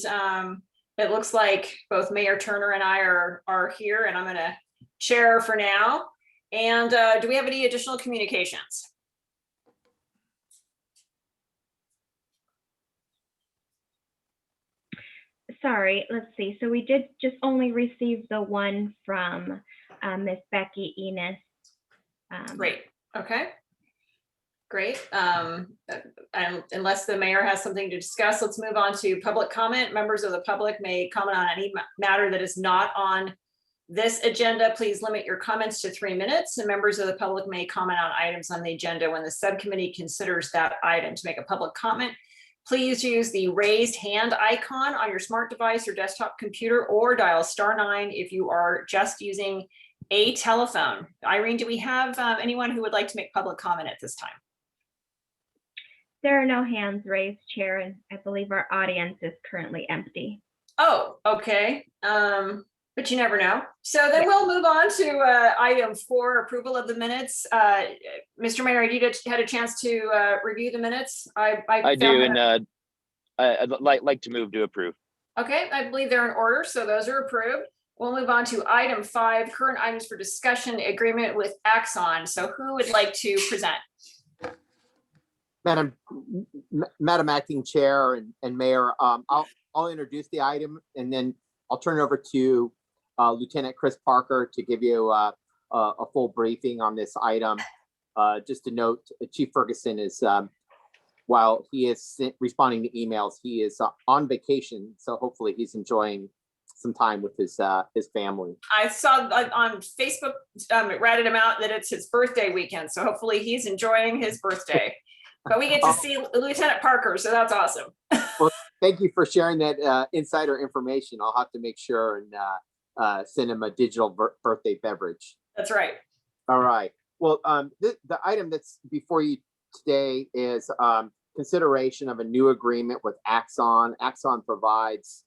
it looks like both Mayor Turner and I are here, and I'm going to chair for now. And do we have any additional communications? Sorry, let's see. So we did just only receive the one from Miss Becky Enos. Great. Okay. Great. And unless the mayor has something to discuss, let's move on to public comment. Members of the public may comment on any matter that is not on this agenda. Please limit your comments to 3 minutes, and members of the public may comment on items on the agenda when the subcommittee considers that item. To make a public comment, please use the raised hand icon on your smart device or desktop computer, or dial *9 if you are just using a telephone. Irene, do we have anyone who would like to make public comment at this time? There are no hands raised, Chair, and I believe our audience is currently empty. Oh, okay. But you never know. So then we'll move on to item 4, approval of the minutes. Mr. Mayor, you had a chance to review the minutes? I do, and I'd like to move to approve. Okay, I believe they're in order, so those are approved. We'll move on to item 5, current items for discussion, agreement with Axon. So who would like to present? Madam Acting Chair and Mayor, I'll introduce the item, and then I'll turn it over to Lieutenant Chris Parker to give you a full briefing on this item. Just to note, Chief Ferguson is, while he is responding to emails, he is on vacation, so hopefully he's enjoying some time with his family. I saw on Facebook, ratted him out that it's his birthday weekend, so hopefully he's enjoying his birthday. But we get to see Lieutenant Parker, so that's awesome. Well, thank you for sharing that insider information. I'll have to make sure and send him a digital birthday beverage. That's right. All right. Well, the item that's before you today is consideration of a new agreement with Axon. Axon provides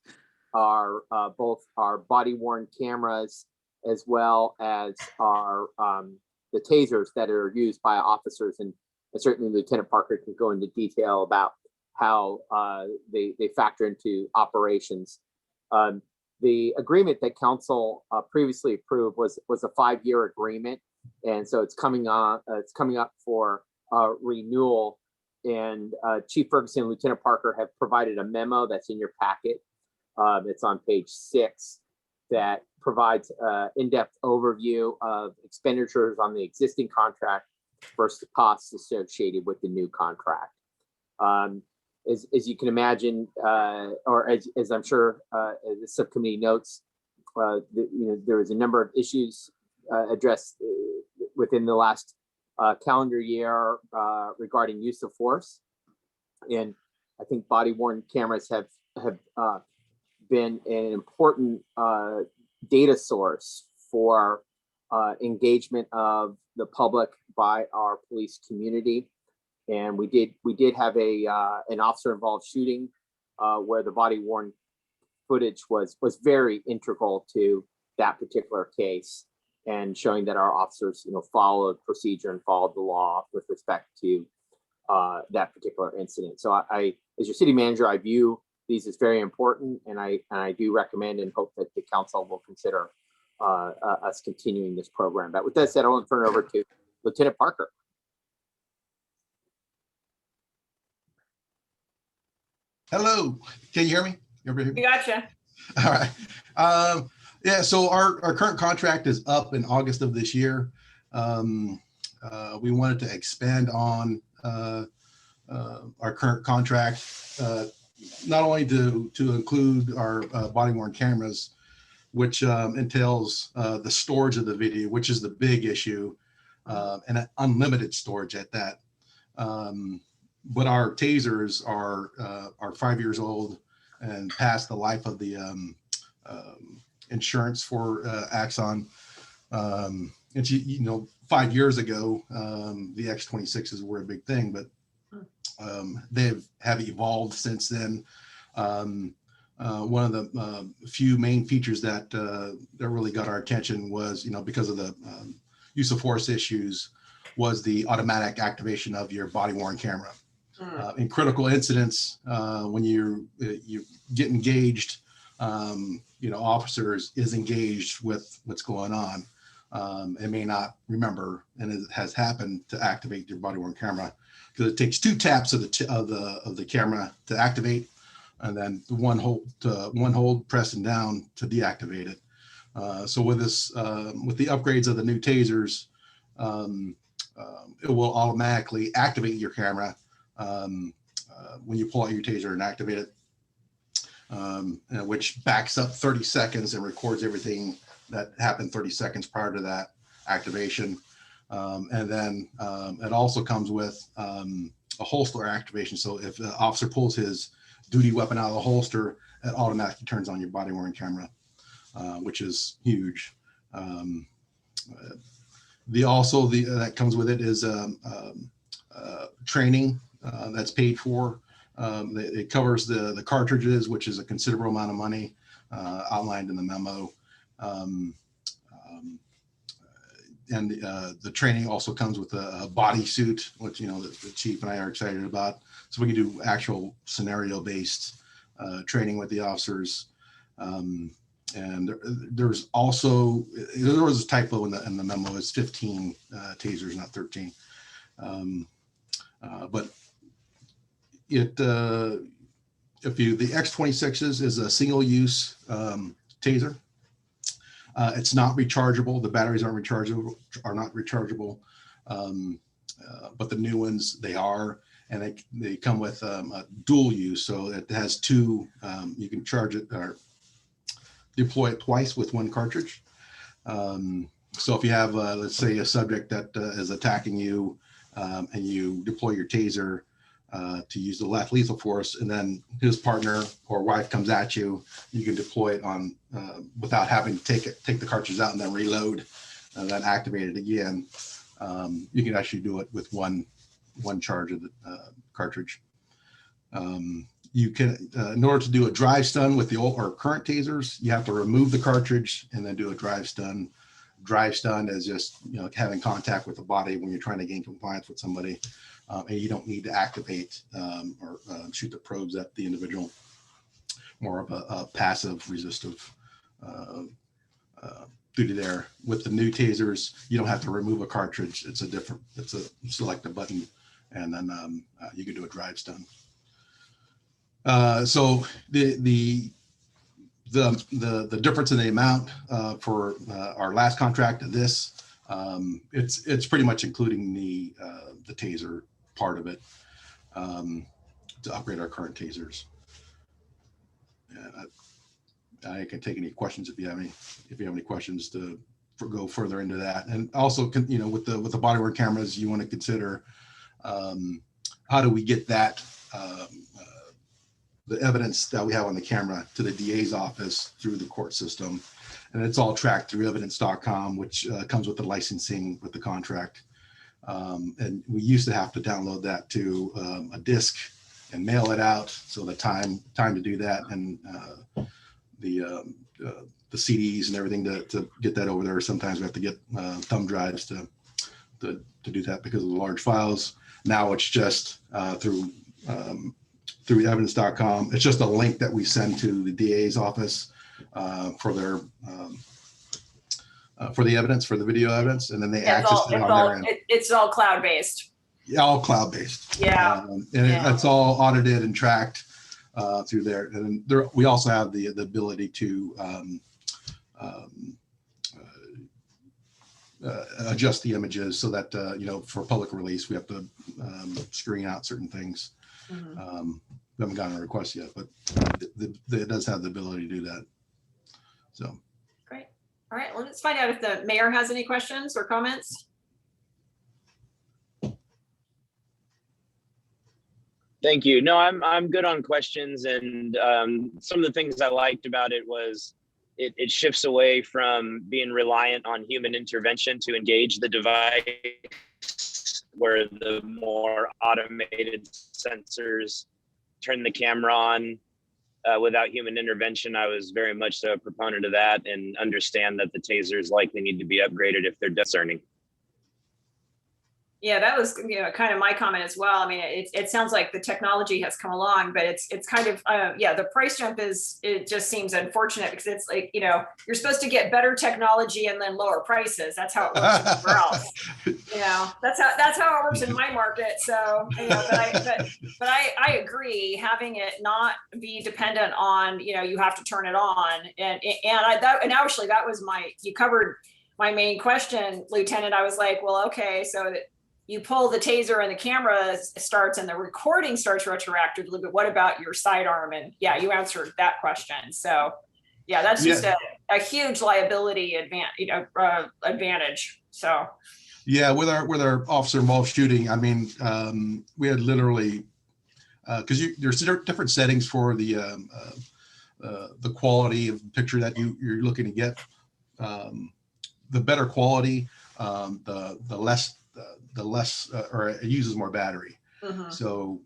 our both our body-worn cameras as well as our the tasers that are used by officers, and certainly Lieutenant Parker can go into detail about how they factor into operations. The agreement that Council previously approved was a 5-year agreement, and so it's coming up for renewal. And Chief Ferguson and Lieutenant Parker have provided a memo that's in your packet. It's on page 6 that provides in-depth overview of expenditures on the existing contract versus the costs associated with the new contract. As you can imagine, or as I'm sure the subcommittee notes, there was a number of issues addressed within the last calendar year regarding use of force, and I think body-worn cameras have been an important data source for engagement of the public by our police community. And we did have an officer involved shooting where the body-worn footage was very integral to that particular case, and showing that our officers followed procedure and followed the law with respect to that particular incident. So I as your city manager, I view these as very important, and I do recommend and hope that the council will consider us continuing this program. But with that said, I want to turn it over to Lieutenant Parker. Hello, can you hear me? We gotcha. All right. Yeah, so our current contract is up in August of this year. We wanted to expand on our current contract, not only to include our body-worn cameras, which entails the storage of the video, which is the big issue, and unlimited storage at that. But our tasers are 5 years old and past the life of the insurance for Axon. And 5 years ago, the X26s were a big thing, but they have evolved since then. One of the few main features that really got our attention was, because of the use of force issues, was the automatic activation of your body-worn camera. In critical incidents, when you get engaged, officers is engaged with what's going on. And may not remember, and it has happened, to activate your body worn camera, because it takes 2 taps of the camera to activate, and then one hold pressing down to deactivate it. So with this, with the upgrades of the new tasers, it will automatically activate your camera when you pull out your taser and activate it, which backs up 30 seconds and records everything that happened 30 seconds prior to that activation. And then it also comes with a holster activation. So if the officer pulls his duty weapon out of the holster, it automatically turns on your body worn camera, which is huge. That comes with it is training that's paid for. It covers the cartridges, which is a considerable amount of money, outlined in the memo. And the training also comes with a bodysuit, which the chief and I are excited about. So we can do actual scenario-based training with the officers. And there was a typo in the memo. It's 15 tasers, not 13. But the X26s is a single-use taser. It's not rechargeable. The batteries are not rechargeable. But the new ones, they are, and they come with a dual use. So it has 2. You can charge it or deploy it twice with 1 cartridge. So if you have, let's say, a subject that is attacking you, and you deploy your taser to use the lethal force, and then his partner or wife comes at you, you can deploy it on without having to take the cartridge out and then reload and then activate it again. You can actually do it with one charge of the cartridge. You can, in order to do a drive stun with the old or current tasers, you have to remove the cartridge and then do a drive stun. Drive stun is just having contact with the body when you're trying to gain compliance with somebody, and you don't need to activate or shoot the probes at the individual. More of a passive resistive duty there. With the new tasers, you don't have to remove a cartridge. It's a select a button, and then you can do a drive stun. So the difference in the amount for our last contract to this, it's pretty much including the taser part of it to upgrade our current tasers. And I can take any questions if you have any questions to go further into that. And also, with the body worn cameras, you want to consider how do we get that the evidence that we have on the camera to the DA's office through the court system. And it's all tracked through evidence.com, which comes with the licensing with the contract. And we used to have to download that to a disk and mail it out. So the time to do that and the CDs and everything to get that over there. Sometimes we have to get thumb drives to do that because of the large files. Now it's just through evidence.com. It's just a link that we send to the DA's office for their for the evidence, for the video evidence, and then they access it on their end. It's all cloud-based. Yeah, all cloud-based. Yeah. It's all audited and tracked through there. And we also have the ability to adjust the images so that, for public release, we have to screen out certain things. Mm-hmm. We haven't gotten a request yet, but it does have the ability to do that. So. Great. All right, let's find out if the mayor has any questions or comments. Thank you. No, I'm good on questions, and some of the things I liked about it was it shifts away from being reliant on human intervention to engage the device, where the more automated sensors turn the camera on without human intervention. I was very much so a proponent of that, and understand that the tasers likely need to be upgraded if they're discerning. Yeah, that was, kind of my comment as well. I mean, it sounds like the technology has come along, but it's kind of, yeah, the price jump it just seems unfortunate because it's like, you're supposed to get better technology and then lower prices. That's how it works everywhere else. That's how it works in my market. So, but I agree, having it not be dependent on, you have to turn it on. And actually that was you covered my main question, Lieutenant. I was like, well, okay, so that you pull the taser and the camera starts and the recording starts retroactively, but what about your sidearm? And yeah, you answered that question. So yeah, that's just a huge liability advantage. So yeah, with our officer involved shooting, I mean, we had literally because there's different settings for the quality of the picture that you're looking to get. The better quality, the less, or it uses more battery. Mm-hmm. So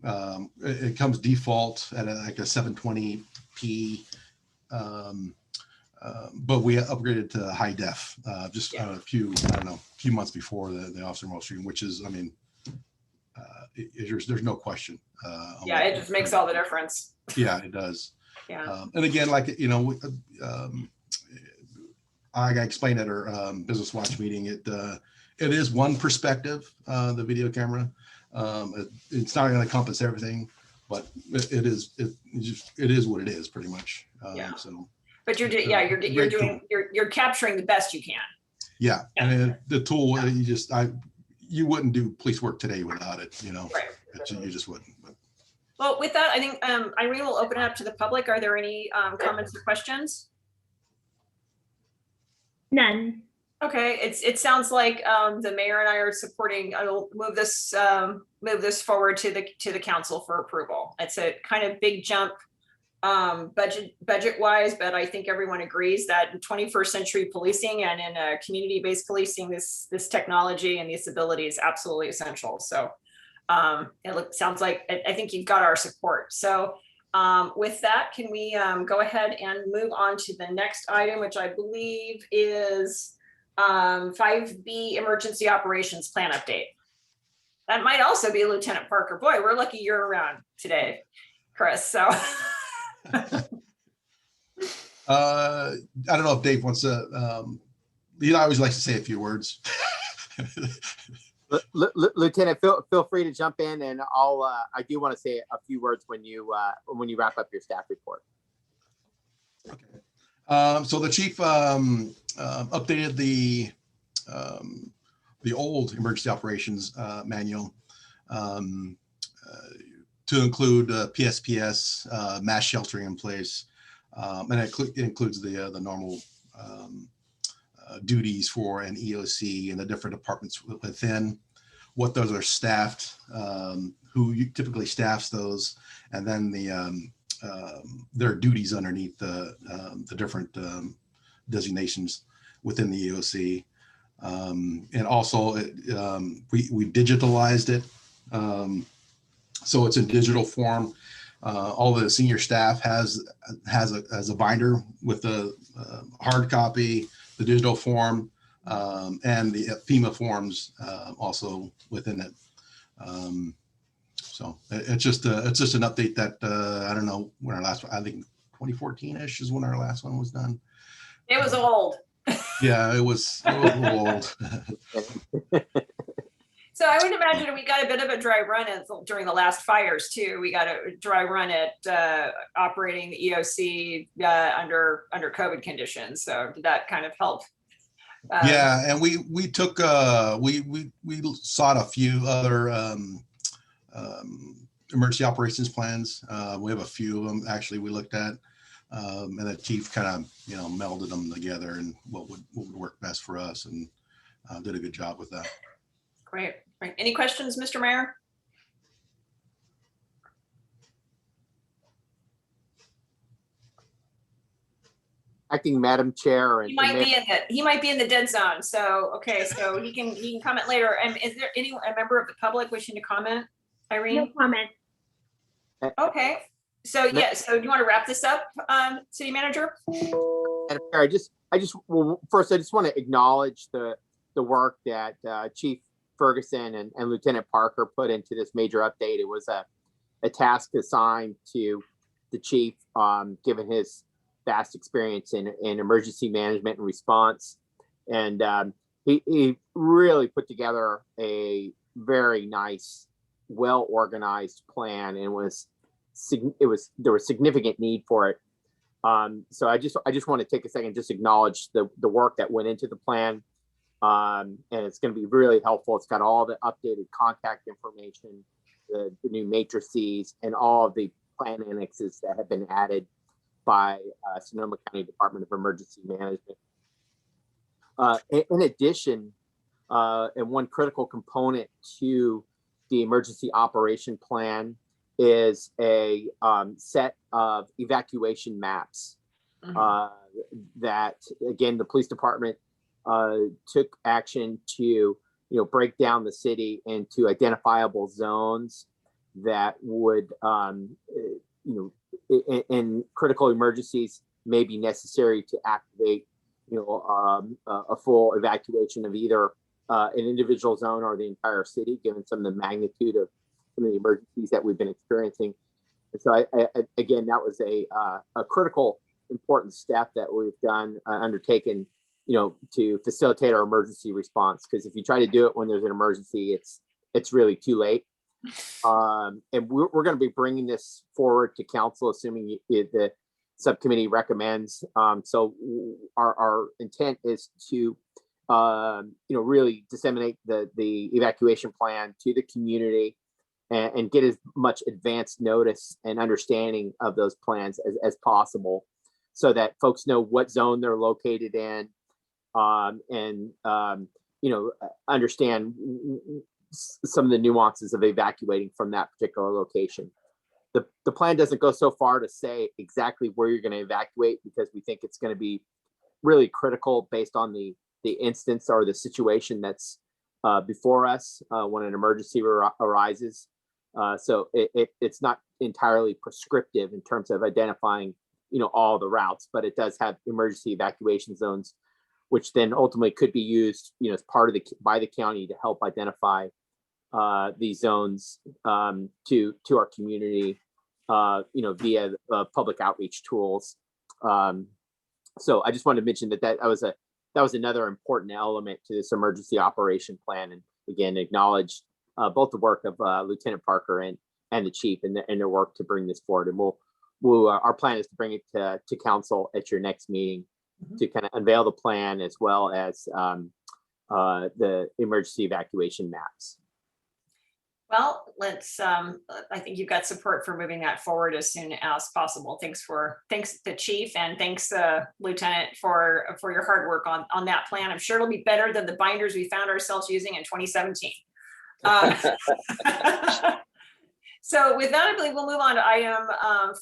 it comes default at like a 720p, but we upgraded to high def just a few months before the officer involved shooting, which is, I mean, there's no question. Yeah, it just makes all the difference. Yeah, it does. Yeah. And again, like, I explained at our Business Watch meeting, it is one perspective, the video camera. It's not going to encompass everything, but it is what it is pretty much. Yeah. So, but you're capturing the best you can. Yeah, and the tool, you wouldn't do police work today without it. Right. You just wouldn't. But. Well, with that, I think Irene will open it up to the public. Are there any comments or questions? None. Okay, it sounds like the mayor and I are supporting. I will move this forward to the council for approval. It's a kind of big jump budget wise, but I think everyone agrees that in 21st century policing and in community-based policing, this technology and this ability is absolutely essential. So sounds like I think you've got our support. So with that, can we go ahead and move on to the next item, which I believe is 5B emergency operations plan update. That might also be Lieutenant Parker. Boy, we're lucky you're around today, Chris. So I don't know if Dave wants to, he always likes to say a few words. Lieutenant, feel free to jump in, and I do want to say a few words when you wrap up your staff report. Okay. So the chief updated the old emergency operations manual to include PSPS, mass sheltering in place, and it includes the normal duties for an EOC and the different departments within, what those are staffed, who typically staffs those, and then their duties underneath the different designations within the EOC. And also we digitalized it. So it's in digital form. All the senior staff has a binder with the hard copy, the digital form, and the FEMA forms also within it. So it's just an update that I don't know when our last one, I think 2014-ish is when our last one was done. it was old. Yeah, it was old. So I would imagine we got a bit of a dry run during the last fires too. We got a dry run at operating the EOC under COVID conditions. So did that kind of help? Yeah, and we took we sought a few other emergency operations plans. We have a few of them actually we looked at, and the chief kind of melded them together and what would work best for us, and did a good job with that. Great. Any questions, Mr. Mayor? Acting Madam Chair, and He might be in the dead zone. So okay, so he can comment later. And is there a member of the public wishing to comment? Irene? No comment. Okay. So yeah, so do you want to wrap this up, City Manager? Madam Chair, well, first I just want to acknowledge the work that Chief Ferguson and Lieutenant Parker put into this major update. It was a task assigned to the chief, given his vast experience in emergency management and response. And he really put together a very nice, well-organized plan, and there was significant need for it. So I just want to take a second, just acknowledge the work that went into the plan. And it's going to be really helpful. It's got all the updated contact information, the new matrices, and all of the plan annexes that have been added by Sonoma County Department of Emergency Management. In addition, and one critical component to the emergency operation plan is a set of evacuation maps that, again, the police department took action to break down the city into identifiable zones that would in critical emergencies may be necessary to activate a full evacuation of either an individual zone or the entire city, given some of the magnitude of some of the emergencies that we've been experiencing. And so again, that was a critical important step that we've undertaken to facilitate our emergency response. Because if you try to do it when there's an emergency, it's really too late. And we're going to be bringing this forward to council, assuming the subcommittee recommends. So our intent is to really disseminate the evacuation plan to the community and get as much advanced notice and understanding of those plans as possible, so that folks know what zone they're located in, and understand some of the nuances of evacuating from that particular location. The plan doesn't go so far to say exactly where you're going to evacuate, because we think it's going to be really critical based on the instance or the situation that's before us when an emergency arises. So it's not entirely prescriptive in terms of identifying all the routes, but it does have emergency evacuation zones, which then ultimately could be used as part of by the county to help identify these zones to our community via public outreach tools. So I just wanted to mention that was another important element to this emergency operation plan, and again acknowledge both the work of Lieutenant Parker and the chief and their work to bring this forward. And our plan is to bring it to council at your next meeting to kind of unveil the plan, as well as the emergency evacuation maps. Well, let's, I think you've got support for moving that forward as soon as possible. Thanks the chief, and thanks Lieutenant for your hard work on that plan. I'm sure it'll be better than the binders we found ourselves using in 2017. So with that, I believe we'll move on to item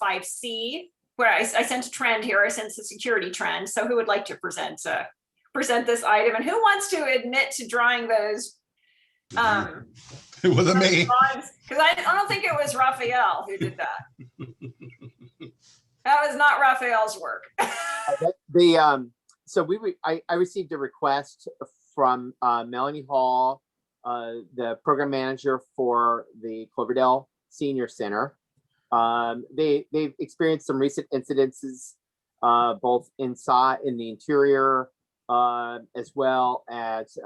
5C, where I sense a trend here. I sense the security trend. So who would like to present this item, and who wants to admit to drawing those? It wasn't me. Because I don't think it was Raphael who did that. That was not Raphael's work. So I received a request from Melanie Hall, the program manager for the Cloverdale Senior Center. They've experienced some recent incidences, both inside in the interior, as well as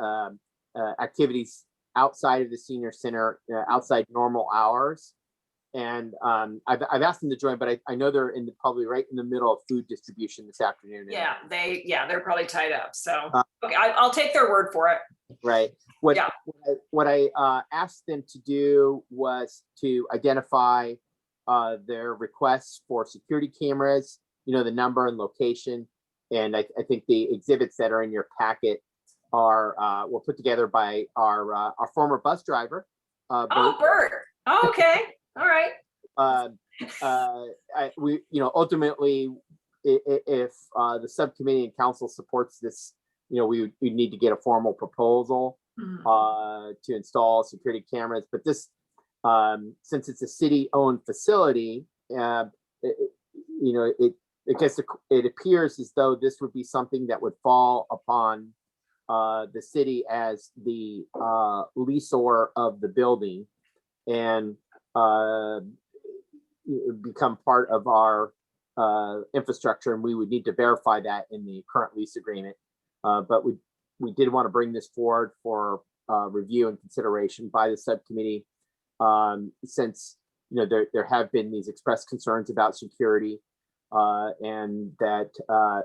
activities outside of the senior center, outside normal hours. And I've asked them to join, but I know they're probably right in the middle of food distribution this afternoon. Yeah, they're probably tied up. So okay, I'll take their word for it. Right. What I asked them to do was to identify their requests for security cameras, the number and location. And I think the exhibits that are in your packet were put together by our former bus driver. Bert. Oh, okay. All right. We ultimately, if the subcommittee and council supports this, we need to get a formal proposal to install security cameras. But this, since it's a city-owned facility, it appears as though this would be something that would fall upon the city as the leaseor of the building and become part of our infrastructure, and we would need to verify that in the current lease agreement. But we did want to bring this forward for review and consideration by the subcommittee, since there have been these expressed concerns about security, and that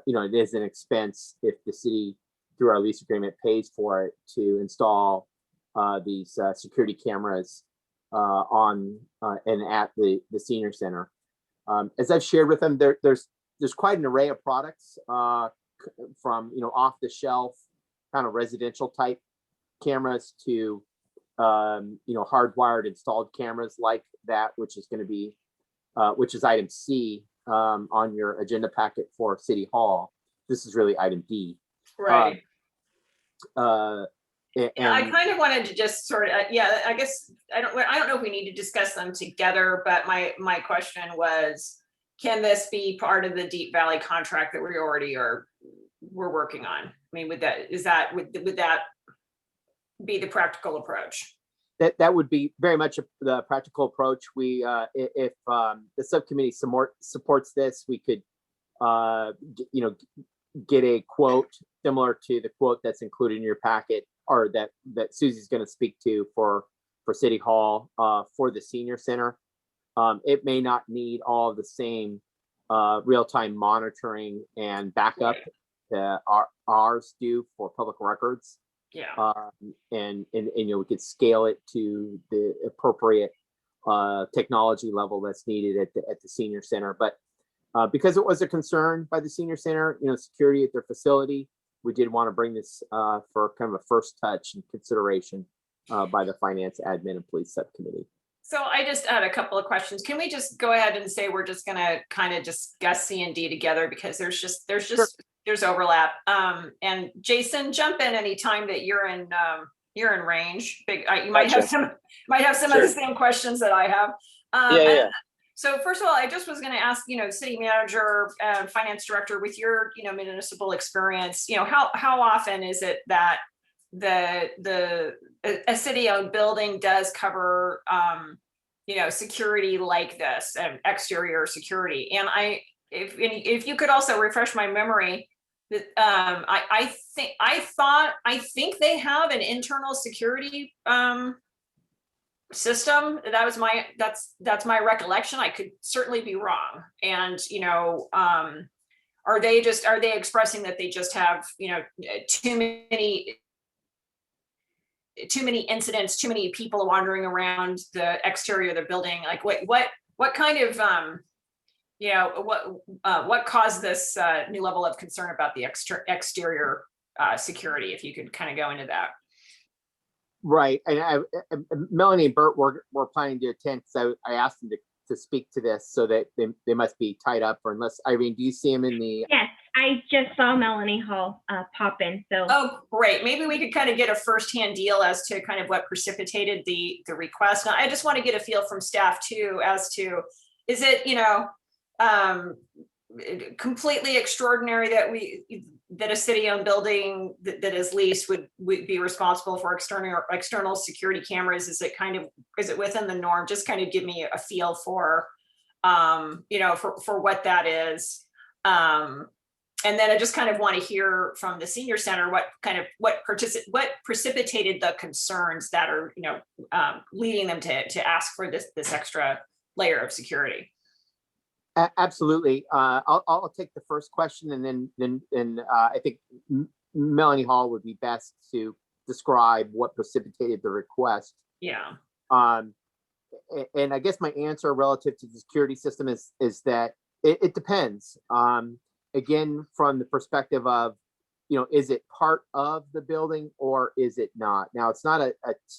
it is an expense if the city, through our lease agreement, pays for it to install these security cameras on and at the senior center. As I've shared with them, there's quite an array of products, from off the shelf kind of residential type cameras to hardwired installed cameras like that, which is going to be which is item C on your agenda packet for City Hall. This is really item D. Right. And I kind of wanted to just sort of, I guess I don't know if we need to discuss them together, but my question was, can this be part of the Deep Valley contract that we already we're working on? I mean, would that be the practical approach? That would be very much the practical approach. We, if the subcommittee supports this, we could, get a quote similar to the quote that's included in your packet, or that Susie's going to speak to for City Hall for the senior center. It may not need all of the same real-time monitoring and backup that ours do for public records. Yeah. And we could scale it to the appropriate technology level that's needed at the senior center. But because it was a concern by the senior center, security at their facility, we did want to bring this for kind of a first touch and consideration by the Finance, Admin, and Police Subcommittee. So I just had a couple of questions. Can we just go ahead and say we're just going to kind of discuss C and D together, because there's overlap. And Jason, jump in anytime that you're in range. You might have some of the same questions that I have. Yeah. So first of all, I just was going to ask, city manager, finance director, with your, municipal experience, how often is it that a city-owned building does cover, security like this, and exterior security? And if you could also refresh my memory, that I think they have an internal security system. That's my recollection. I could certainly be wrong. And are they expressing that they just have too many incidents, too many people wandering around the exterior of the building? Like what kind of what caused this new level of concern about the exterior security? If you could kind of go into that. Right, and Melanie and Bert were planning to attend, so I asked them to speak to this, so that they must be tied up, or unless, Irene, do you see them in the? Yes, I just saw Melanie Hall pop in. So. Oh, great. Maybe we could kind of get a firsthand deal as to kind of what precipitated the request. Now, I just want to get a feel from staff too, as to, is it completely extraordinary that a city-owned building that is leased would be responsible for external security cameras? Is it within the norm? Just kind of give me a feel for for what that is. And then I just kind of want to hear from the senior center what precipitated the concerns that are leading them to ask for this extra layer of security. Absolutely. I'll take the first question, and then I think Melanie Hall would be best to describe what precipitated the request. Yeah. And I guess my answer relative to the security system is that it depends. Again, from the perspective of, is it part of the building or is it not? Now, it's not a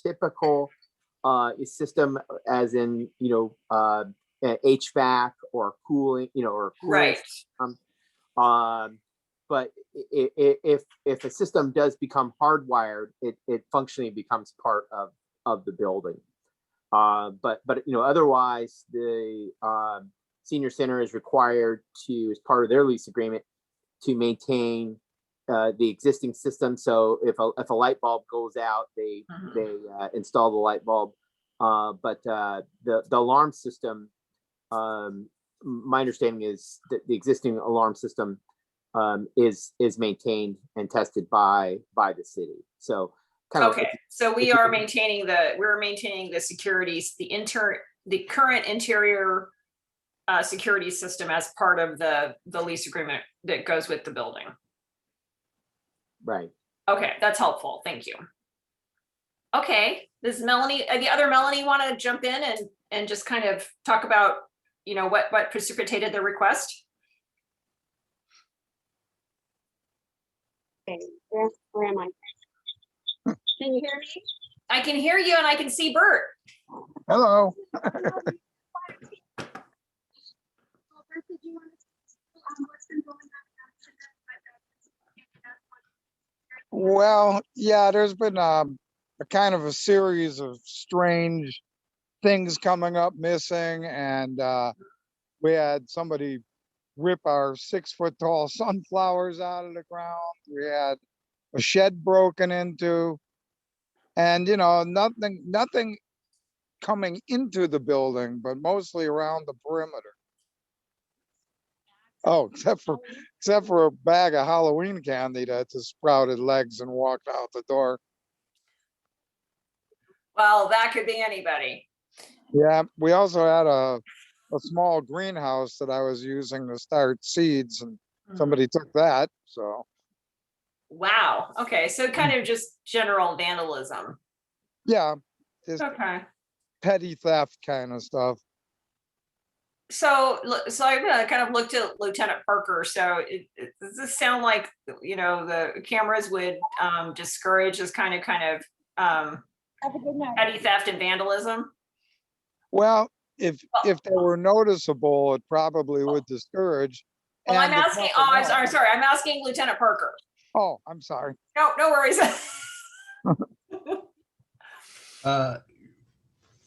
typical system, as in HVAC or cooling, or cooling. Right. But if a system does become hardwired, it functionally becomes part of the building. But otherwise, the senior center is required to, as part of their lease agreement, to maintain the existing system. So if a light bulb goes out, they install the light bulb. But the alarm system, my understanding is that the existing alarm system is maintained and tested by the city. So okay, so we're maintaining the securities, the current interior security system as part of the lease agreement that goes with the building. Right. Okay, that's helpful. Thank you. Okay, does Melanie, the other Melanie, want to jump in and just kind of talk about, what precipitated the request? Okay, where am I? Can you hear me? I can hear you and I can see Bert. Hello. Well, yeah, there's been a kind of a series of strange things coming up missing, and we had somebody rip our 6-foot tall sunflowers out of the ground. We had a shed broken into, and nothing coming into the building, but mostly around the perimeter. Oh, except for a bag of Halloween candy that just sprouted legs and walked out the door. Well, that could be anybody. Yeah, we also had a small greenhouse that I was using to start seeds, and somebody took that. So. Wow. Okay, so kind of just general vandalism. Yeah, just okay. Petty theft kind of stuff. So I kind of looked at Lieutenant Parker. So does this sound like, the cameras would discourage this kind of petty theft and vandalism? Well, if they were noticeable, it probably would discourage. Well, I'm asking. Oh, I'm sorry. I'm asking Lieutenant Parker. Oh, I'm sorry. No worries.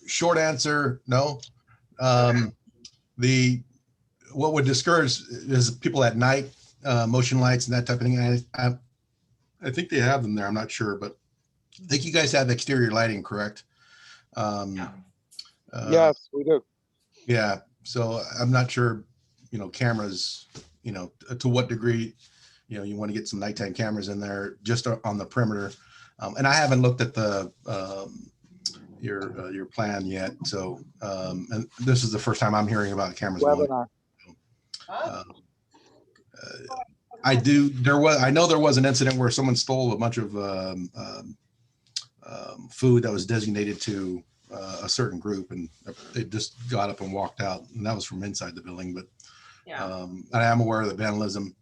Short answer, no. What would discourage is people at night, motion lights and that type of thing. I think they have them there. I'm not sure, but I think you guys have exterior lighting, correct? Yes, we do. Yeah. So I'm not sure, cameras, to what degree, you want to get some nighttime cameras in there just on the perimeter. And I haven't looked at your plan yet. So, and this is the first time I'm hearing about cameras. I know there was an incident where someone stole a bunch of food that was designated to a certain group, and they just got up and walked out, and that was from inside the building. But and I am aware of the vandalism.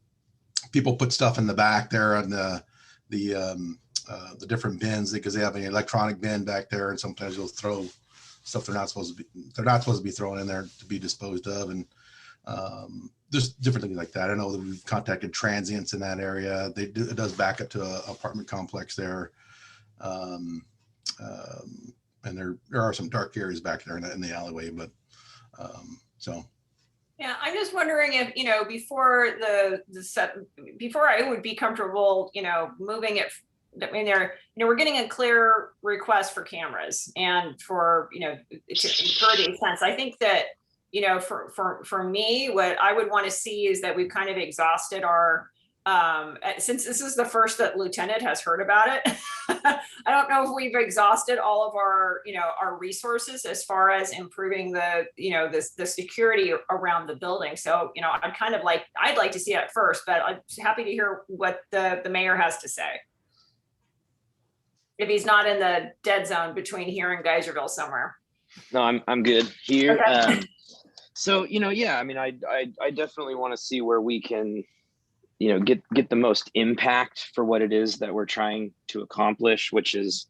People put stuff in the back there on the different bins because they have an electronic bin back there, and sometimes they'll throw stuff they're not supposed to be thrown in there to be disposed of, and just different things like that. I know that we've contacted transients in that area. It does back up to an apartment complex there, and there are some dark areas back there in the alleyway, but so. Yeah, I'm just wondering if, before I would be comfortable, moving it. I mean, we're getting a clear request for cameras and for, to encourage sense. I think that, for me, what I would want to see is that we've kind of exhausted our, since this is the first that Lieutenant has heard about it, I don't know if we've exhausted all of our, our resources as far as improving the security around the building. So, I'd like to see it first, but I'm happy to hear what the mayor has to say. If he's not in the dead zone between here and Geyserville somewhere. No, I'm good here. Okay. So, yeah, I mean, I definitely want to see where we can, get the most impact for what it is that we're trying to accomplish, which is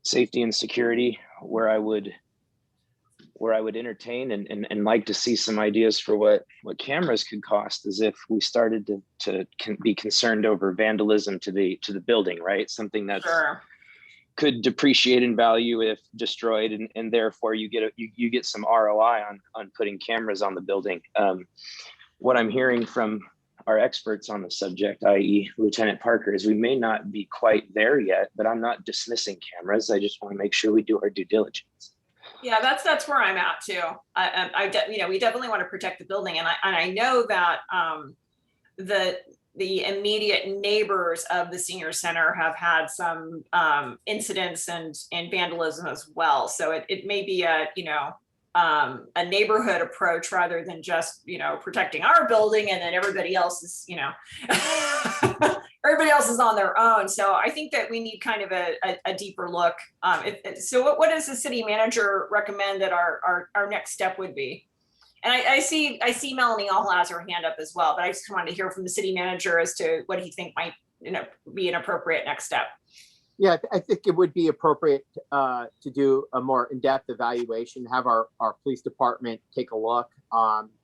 safety and security, where I would entertain and like to see some ideas for what cameras could cost, as if we started to be concerned over vandalism to the building, right? Something that could depreciate in value if destroyed, and therefore you get some ROI on putting cameras on the building. What I'm hearing from our experts on the subject, i.e. Lieutenant Parker, is we may not be quite there yet, but I'm not dismissing cameras. I just want to make sure we do our due diligence. Yeah, that's where I'm at too. We definitely want to protect the building, and I know that the immediate neighbors of the senior center have had some incidents and vandalism as well. So it may be a neighborhood approach rather than just protecting our building and then everybody else is everybody else is on their own. So I think that we need kind of a deeper look. So what does the city manager recommend that our next step would be? And I see Melanie All has her hand up as well, but I just wanted to hear from the city manager as to what he think might be an appropriate next step. Yeah, I think it would be appropriate to do a more in-depth evaluation, have our police department take a look,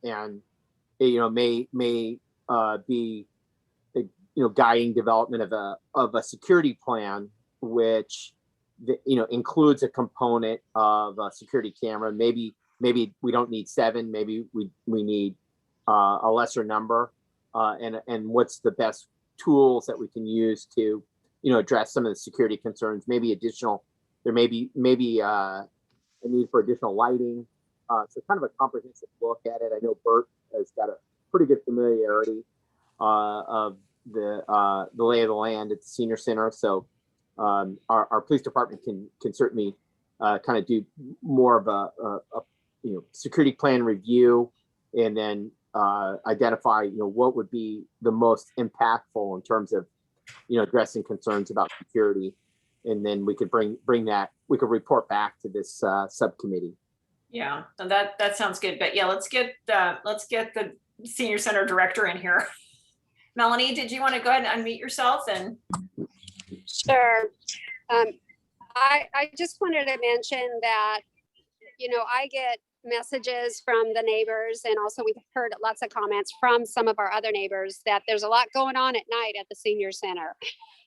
and may be guiding development of a security plan, which includes a component of a security camera. Maybe we don't need 7. Maybe we need a lesser number, and what's the best tools that we can use to address some of the security concerns. There may be a need for additional lighting. So kind of a comprehensive look at it. I know Bert has got a pretty good familiarity of the lay of the land at the senior center. So our police department can certainly kind of do more of a security plan review, and then identify what would be the most impactful in terms of addressing concerns about security, and then we could bring that, we could report back to this subcommittee. Yeah, so that sounds good. But yeah, let's get the senior center director in here. Melanie, did you want to go ahead and unmute yourself? And Sure. I just wanted to mention that I get messages from the neighbors, and also we've heard lots of comments from some of our other neighbors that there's a lot going on at night at the senior center.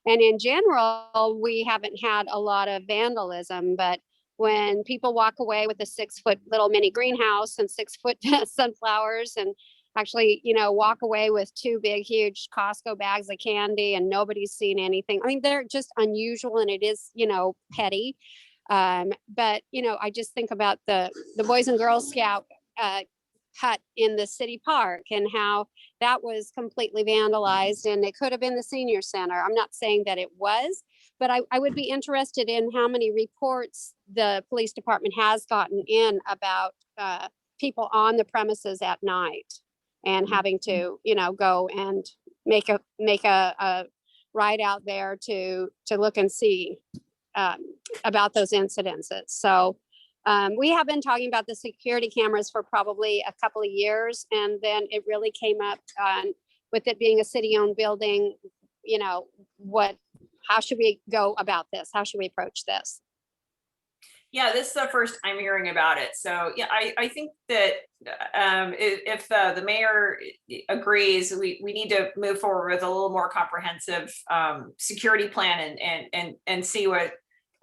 And in general, we haven't had a lot of vandalism, but when people walk away with a 6-foot little mini greenhouse and 6-foot sunflowers, and actually, walk away with 2 big, huge Costco bags of candy and nobody's seen anything. I mean, they're just unusual, and it is, petty. But I just think about the Boys and Girls Scout hut in the city park, and how that was completely vandalized, and it could have been the senior center. I'm not saying that it was, but I would be interested in how many reports the police department has gotten in about people on the premises at night and having to go and make a ride out there to look and see about those incidences. So we have been talking about the security cameras for probably a couple of years, and then it really came up with it being a city-owned building. How should we go about this? How should we approach this? yeah, this is the first I'm hearing about it. So yeah, I think that if the mayor agrees, we need to move forward with a little more comprehensive security plan and see what,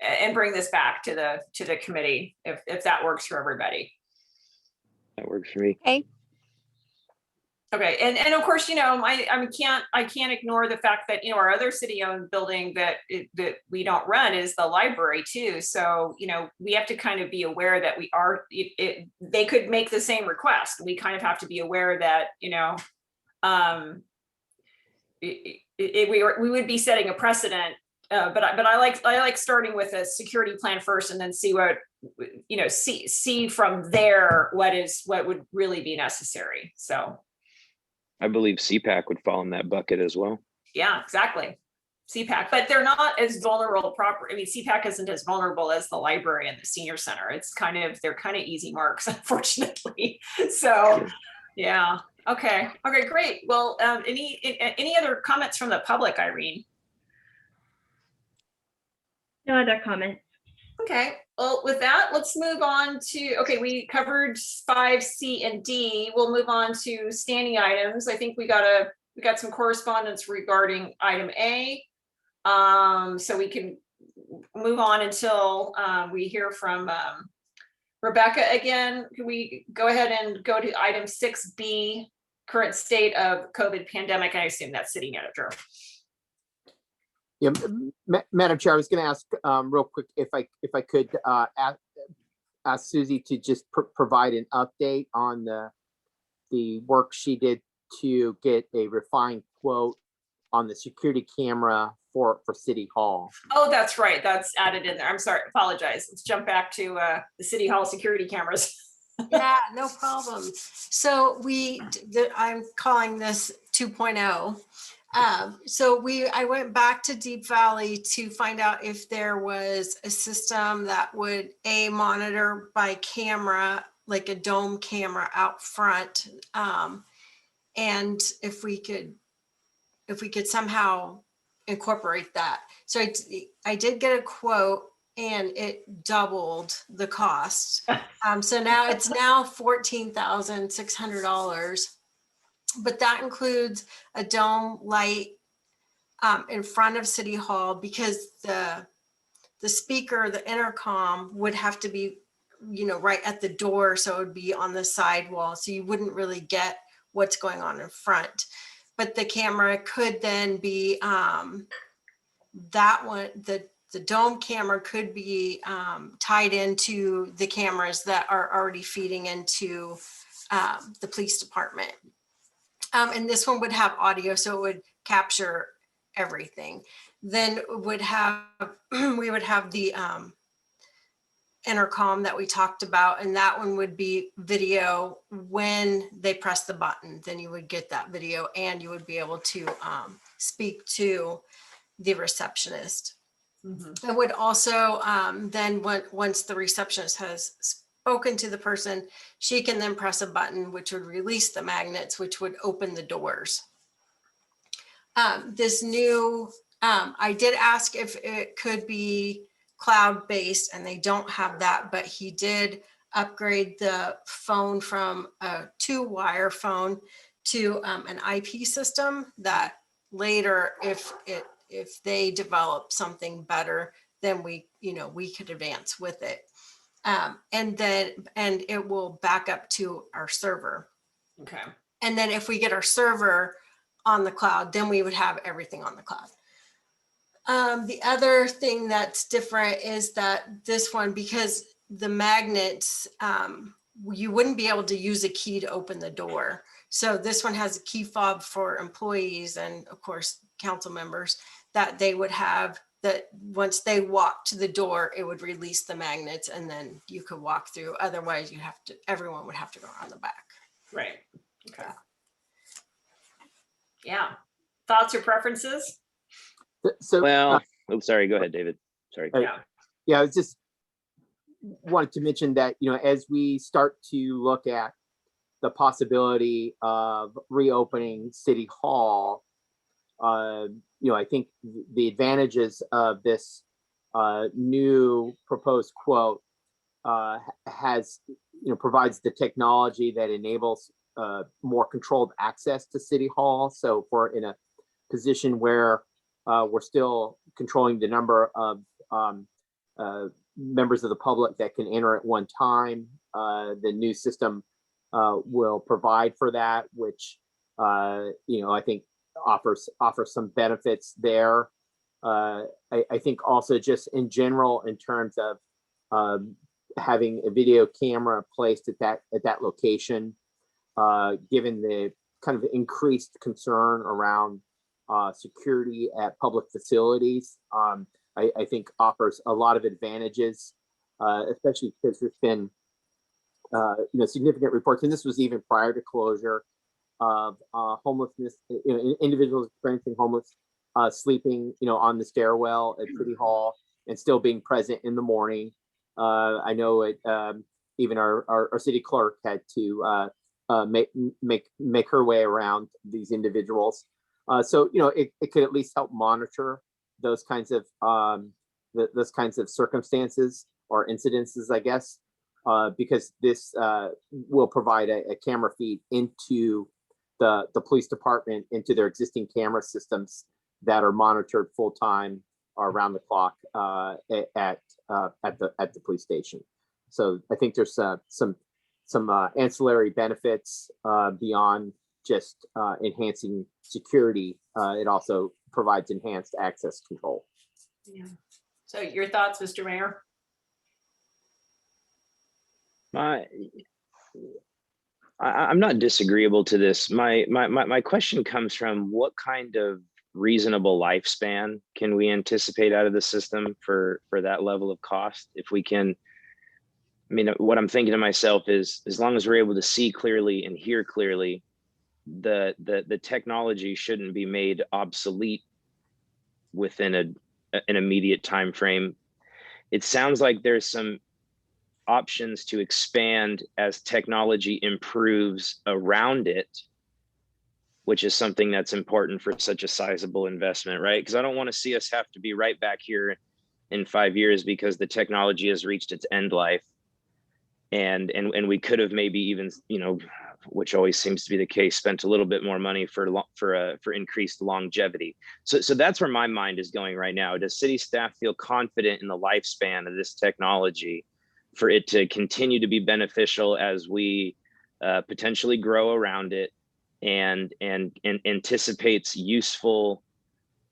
and bring this back to the committee if that works for everybody. That works for me. Okay, and of course, I can't ignore the fact that our other city-owned building that we don't run is the library too. So we have to kind of be aware that they could make the same request. We kind of have to be aware that we would be setting a precedent. But I like starting with a security plan first, and then see what see from there what would really be necessary. So. I believe CPAC would fall in that bucket as well. Yeah, exactly. CPAC, but they're not as vulnerable I mean, CPAC isn't as vulnerable as the library and the senior center. They're kind of easy marks, unfortunately. So, yeah. Okay, great. Well, any other comments from the public, Irene? No other comments. Okay, well, with that, let's move on to, we covered 5C and D. We'll move on to standing items. I think we got some correspondence regarding item A. So we can move on until we hear from Rebecca again. Can we go ahead and go to item 6B, current state of COVID pandemic. I assume that's city manager. Yeah, Madam Chair, I was going to ask real quick if I could ask Susie to just provide an update on the work she did to get a refined quote on the security camera for City Hall. Oh, that's right. That's added in there. I'm sorry. Apologize. Let's jump back to the City Hall security cameras. Yeah, no problem. So I'm calling this 2.0. So I went back to Deep Valley to find out if there was a system that would monitor by camera, like a dome camera out front. And if we could somehow incorporate that. So I did get a quote and it doubled the cost. So now it's $14,600, but that includes a dome light in front of City Hall, because the speaker, the intercom would have to be, right at the door. So it would be on the side wall. So you wouldn't really get what's going on in front. But the camera could then be that one, the dome camera could be tied into the cameras that are already feeding into the police department. And this one would have audio, so it would capture everything. Then we would have the intercom that we talked about, and that one would be video when they press the button. Then you would get that video and you would be able to speak to the receptionist. It would also then once the receptionist has spoken to the person, she can then press a button which would release the magnets, which would open the doors. This new, I did ask if it could be cloud-based, and they don't have that, but he did upgrade the phone from a 2-wire phone to an IP system that later, if they develop something better, then we could advance with it. And it will back up to our server. Okay. And then if we get our server on the cloud, then we would have everything on the cloud. The other thing that's different is that this one, because the magnets, you wouldn't be able to use a key to open the door. So this one has a key fob for employees and of course council members, that they would have, that once they walk to the door, it would release the magnets and then you could walk through. Otherwise everyone would have to go around the back. Right. Okay. Yeah. Thoughts or preferences? So, Well, oh, sorry. Go ahead, David. Sorry. yeah, I was just wanted to mention that, as we start to look at the possibility of reopening City Hall, I think the advantages of this new proposed quote provides the technology that enables more controlled access to City Hall. So if we're in a position where we're still controlling the number of members of the public that can enter at one time, the new system will provide for that, which I think offers some benefits there. I think also just in general, in terms of having a video camera placed at that location, given the kind of increased concern around security at public facilities, I think offers a lot of advantages, especially because there's been significant reports, and this was even prior to closure, of homelessness, individuals experiencing homeless, sleeping, on the stairwell at City Hall and still being present in the morning. I know it, even our city clerk had to make her way around these individuals. So it could at least help monitor those kinds of circumstances or incidences, I guess, because this will provide a camera feed into the police department, into their existing camera systems that are monitored full time or around the clock at the police station. So I think there's some ancillary benefits beyond just enhancing security. It also provides enhanced access control. Yeah. So your thoughts, Mr. Mayor? I'm not disagreeable to this. My question comes from what kind of reasonable lifespan can we anticipate out of the system for that level of cost? If we can, I mean, what I'm thinking to myself is, as long as we're able to see clearly and hear clearly, the technology shouldn't be made obsolete within an immediate time frame. It sounds like there's some options to expand as technology improves around it, which is something that's important for such a sizable investment, right? Because I don't want to see us have to be right back here in 5 years because the technology has reached its end life. And we could have maybe even, which always seems to be the case, spent a little bit more money for increased longevity. So that's where my mind is going right now. Does city staff feel confident in the lifespan of this technology for it to continue to be beneficial as we potentially grow around it and anticipates useful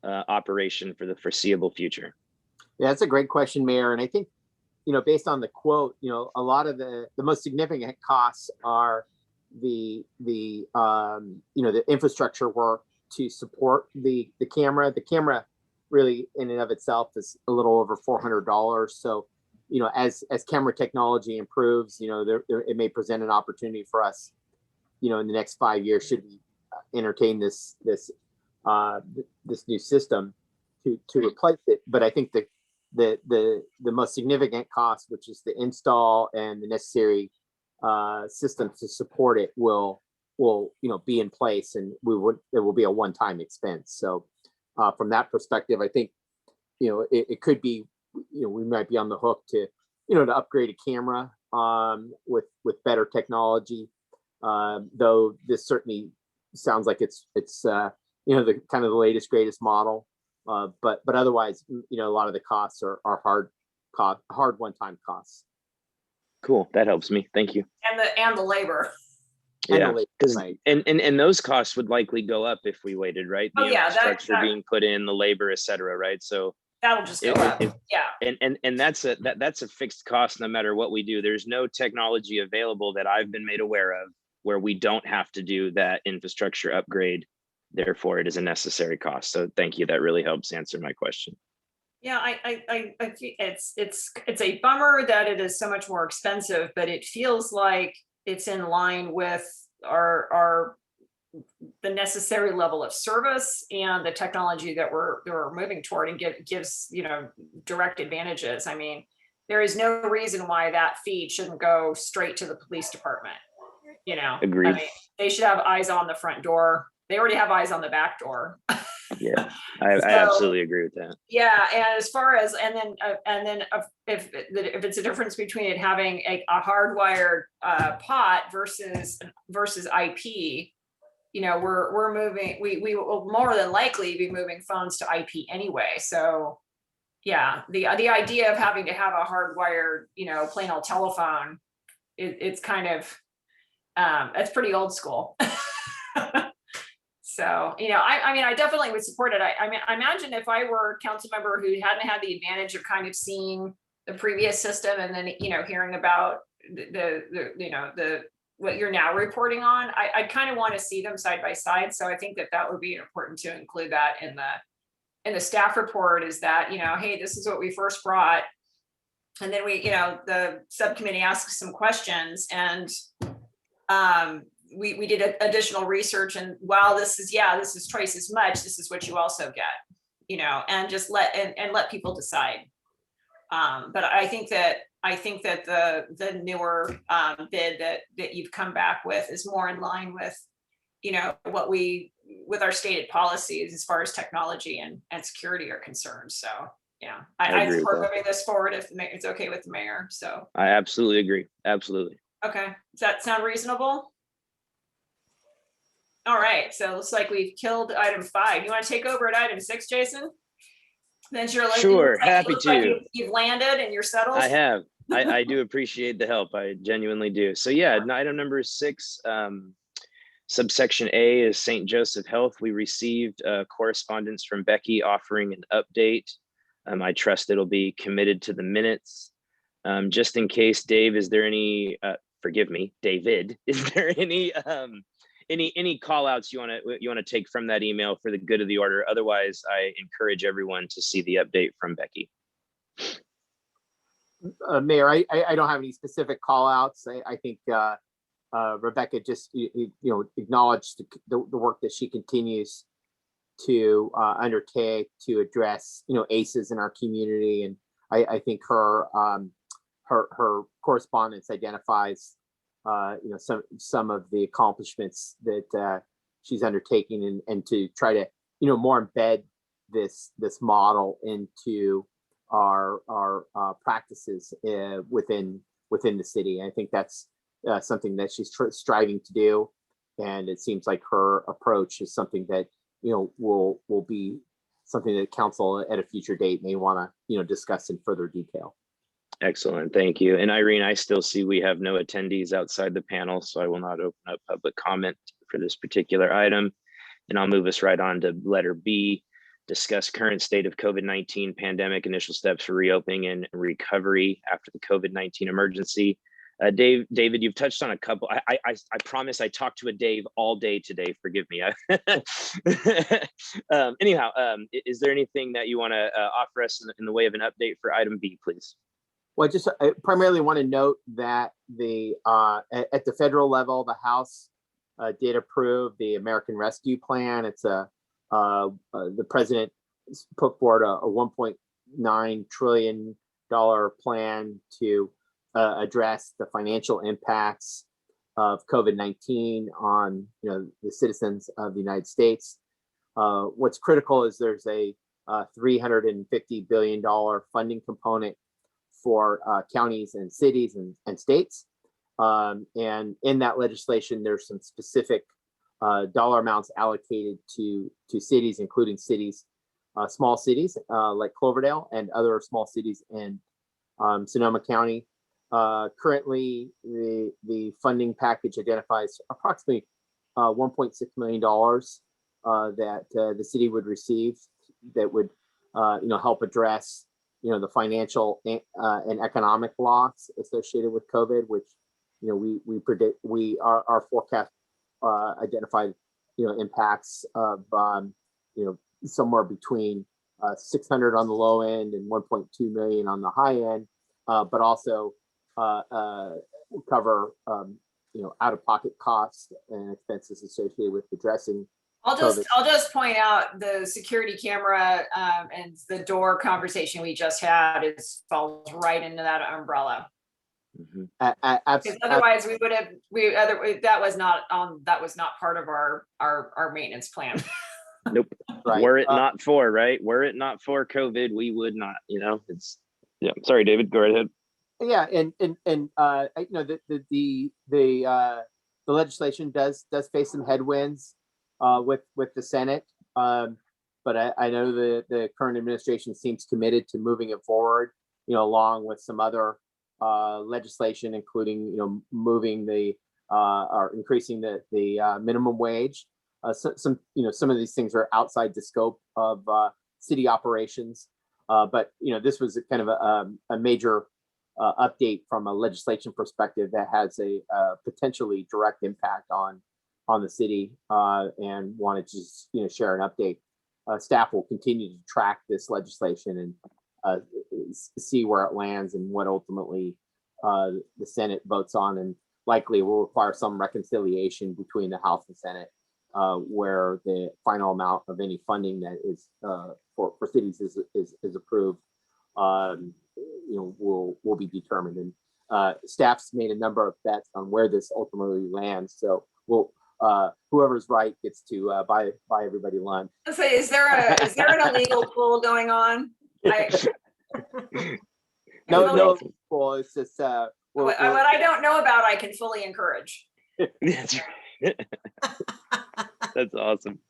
operation for the foreseeable future? Yeah, that's a great question, Mayor. And I think, based on the quote, a lot of the most significant costs are the infrastructure work to support the camera. The camera really in and of itself is a little over $400. So, as camera technology improves, it may present an opportunity for us, in the next 5 years, should we entertain this new system to replace it. But I think the most significant cost, which is the install and the necessary systems to support it, will be in place, and it will be a one-time expense. So from that perspective, I think it could be, we might be on the hook to upgrade a camera with better technology, though this certainly sounds like it's the kind of the latest greatest model, but otherwise, a lot of the costs are hard one-time costs. Cool, that helps me. Thank you. And the labor. Yeah, because and those costs would likely go up if we waited, right? The infrastructure being put in, the labor, et cetera, right? So that'll just go up. Yeah. And that's a fixed cost no matter what we do. There's no technology available that I've been made aware of where we don't have to do that infrastructure upgrade. Therefore, it is a necessary cost. So thank you. That really helps answer my question. Yeah, I it's a bummer that it is so much more expensive, but it feels like it's in line with the necessary level of service and the technology that we're moving toward, and gives direct advantages. I mean, there is no reason why that feed shouldn't go straight to the police department. Agreed. I mean, they should have eyes on the front door. They already have eyes on the back door. Yeah, I absolutely agree with that. Yeah, and as far as and then if it's a difference between it having a hardwired pot versus IP, we're moving. We will more than likely be moving phones to IP anyway. So yeah, the idea of having to have a hardwired plain old telephone, it's kind of it's pretty old school. So, I mean, I definitely would support it. I imagine if I were a council member who hadn't had the advantage of kind of seeing the previous system and then, hearing about the what you're now reporting on, I kind of want to see them side by side. So I think that would be important to include that in the staff report, is that, hey, this is what we first brought. And then the subcommittee asks some questions, and we did additional research, and while this is twice as much, this is what you also get, and just let people decide. But I think that the newer bid that you've come back with is more in line with, with our stated policies as far as technology and security are concerned. So yeah, I support moving this forward if it's okay with the mayor. So I absolutely agree. Absolutely. Okay, does that sound reasonable? All right, so it looks like we've killed item 5. You want to take over at item 6, Jason? Then Sure, happy to. Like you've landed and you're settled. I have. I do appreciate the help. I genuinely do. So yeah, item number 6. Subsection A is St. Joseph Health. We received correspondence from Becky offering an update. I trust it'll be committed to the minutes. Just in case, Dave, is there any, forgive me, David, is there any call outs you want to take from that email for the good of the order? Otherwise, I encourage everyone to see the update from Becky. Mayor, I don't have any specific call outs. I think Rebecca just acknowledged the work that she continues to undertake to address ACEs in our community, and I think her correspondence identifies some of the accomplishments that she's undertaking, and to try to more embed this model into our practices within the city. I think that's something that she's striving to do, and it seems like her approach is something that will be something that council at a future date may want to discuss in further detail. Excellent, thank you. And Irene, I still see we have no attendees outside the panel, so I will not open up public comment for this particular item. And I'll move us right on to letter B, discuss current state of COVID-19 pandemic, initial steps for reopening and recovery after the COVID-19 emergency. David, you've touched on a couple. I promise I talked to a Dave all day today. Forgive me. Anyhow, is there anything that you want to offer us in the way of an update for item B, please? Well, I primarily want to note that at the federal level, the House did approve the American Rescue Plan. It's the president put forward a $1.9 trillion plan to address the financial impacts of COVID-19 on the citizens of the United States. What's critical is there's a $350 billion funding component for counties and cities and states. And in that legislation, there's some specific dollar amounts allocated to cities, including cities, small cities like Cloverdale and other small cities in Sonoma County. Currently, the funding package identifies approximately $1.6 million that the city would receive that would help address the financial and economic loss associated with COVID, which we predict our forecast identified impacts of somewhere between 600 on the low end and 1.2 million on the high end, but also cover out-of-pocket costs and expenses associated with addressing. I'll just point out the security camera and the door conversation we just had falls right into that umbrella. Absolutely. Otherwise, that was not part of our maintenance plan. Nope. Right. Were it not for COVID, we would not. Sorry, David. Go right ahead. Yeah, and the legislation does face some headwinds with the Senate, but I know the current administration seems committed to moving it forward, along with some other legislation, including moving or increasing the minimum wage. Some of these things are outside the scope of city operations, but this was kind of a major update from a legislation perspective that has a potentially direct impact on the city, and wanted to just share an update. Staff will continue to track this legislation and see where it lands and what ultimately the Senate votes on, and likely will require some reconciliation between the House and Senate, where the final amount of any funding that is for cities is approved, will be determined. And staff's made a number of bets on where this ultimately lands. So whoever's right gets to buy everybody lunch. So is there an illegal pool going on? No, well, it's just what I don't know about, I can fully encourage. That's right. That's awesome.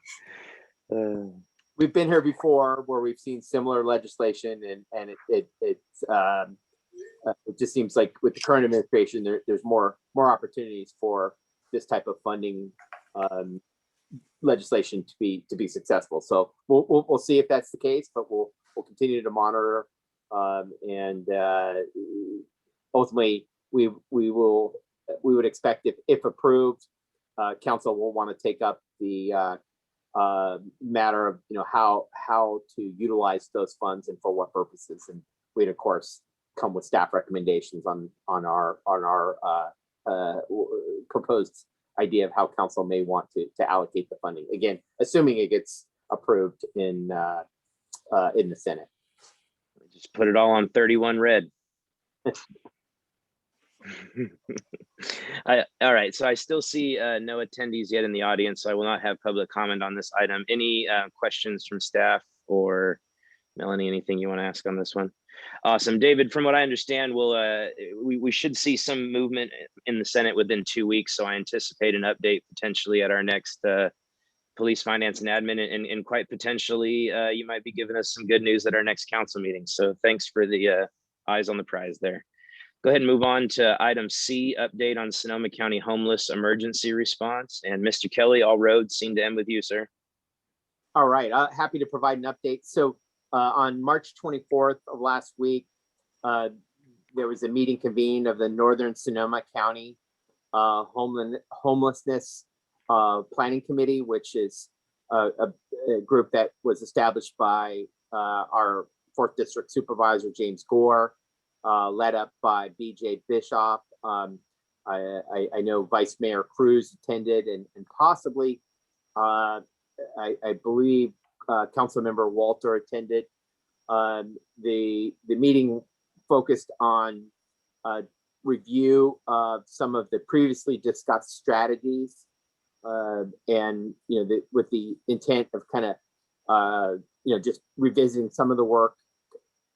We've been here before where we've seen similar legislation, and it just seems like with the current administration, there's more opportunities for this type of funding legislation to be successful. So we'll see if that's the case, but we'll continue to monitor, and ultimately we would expect if approved, council will want to take up the matter of how to utilize those funds and for what purposes, and we'd of course come with staff recommendations on our proposed idea of how council may want to allocate the funding, again assuming it gets approved in the Senate. Just put it all on 31 red. All right, so I still see no attendees yet in the audience, so I will not have public comment on this item. Any questions from staff or Melanie, anything you want to ask on this one? Awesome. David, from what I understand, we should see some movement in the Senate within 2 weeks, so I anticipate an update potentially at our next Police, Finance, and Admin, and quite potentially you might be giving us some good news at our next council meeting. So thanks for the eyes on the prize there. Go ahead and move on to item C, update on Sonoma County homeless emergency response. And Mr. Kelly, all roads seem to end with you, sir. All right, happy to provide an update. So on March 24th of last week, there was a meeting convened of the Northern Sonoma County Homelessness Planning Committee, which is a group that was established by our 4th District Supervisor, James Gore, led up by BJ Bischoff. I know Vice Mayor Cruz attended, and possibly, I believe, Councilmember Walter attended. The meeting focused on review of some of the previously discussed strategies, and with the intent of kind of just revisiting some of the work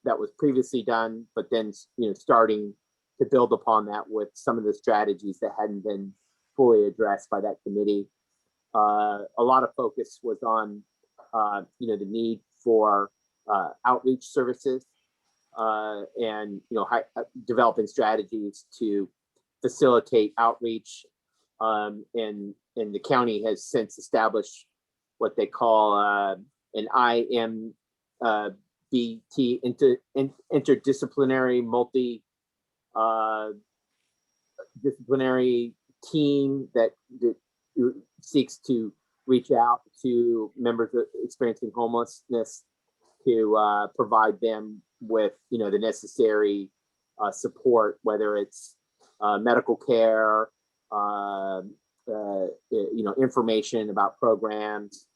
that was previously done, but then starting to build upon that with some of the strategies that hadn't been fully addressed by that committee. A lot of focus was on the need for outreach services, and developing strategies to facilitate outreach, and the county has since established what they call an IMBT, interdisciplinary disciplinary team that seeks to reach out to members experiencing homelessness to provide them with the necessary support, whether it's medical care, information about programs,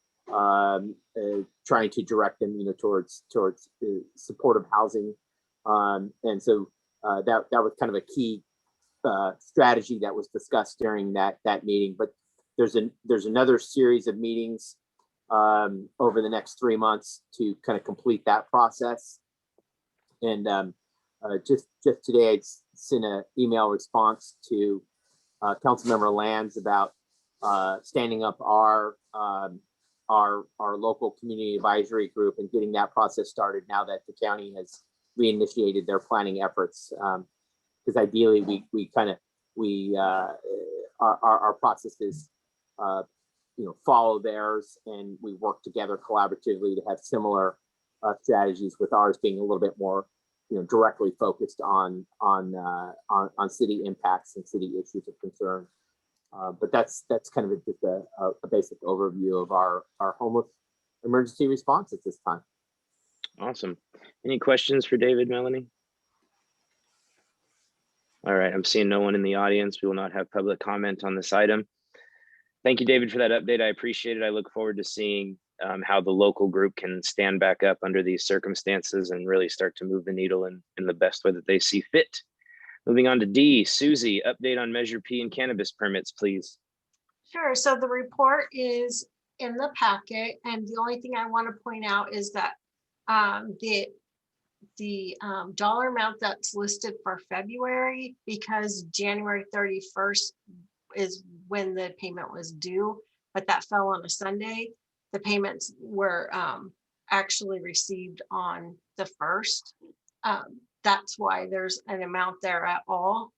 trying to direct them towards supportive housing, and so that was kind of a key strategy that was discussed during that meeting. But there's another series of meetings over the next 3 months to kind of complete that process. And just today, I sent an email response to Councilmember Lands about standing up our local community advisory group and getting that process started now that the county has reinitiated their planning efforts. Because ideally, our processes follow theirs, and we work together collaboratively to have similar strategies, with ours being a little bit more directly focused on city impacts and city issues of concern. But that's kind of just a basic overview of our homeless emergency response at this time. Awesome. Any questions for David, Melanie? All right, I'm seeing no one in the audience. We will not have public comment on this item. Thank you, David, for that update. I appreciate it. I look forward to seeing how the local group can stand back up under these circumstances and really start to move the needle in the best way that they see fit. Moving on to D, Susie, update on Measure P and cannabis permits, please. Sure. So the report is in the packet, and the only thing I want to point out is that the dollar amount that's listed for February, because January 31st is when the payment was due, but that fell on a Sunday. The payments were actually received on the 1st. That's why there's an amount there at all.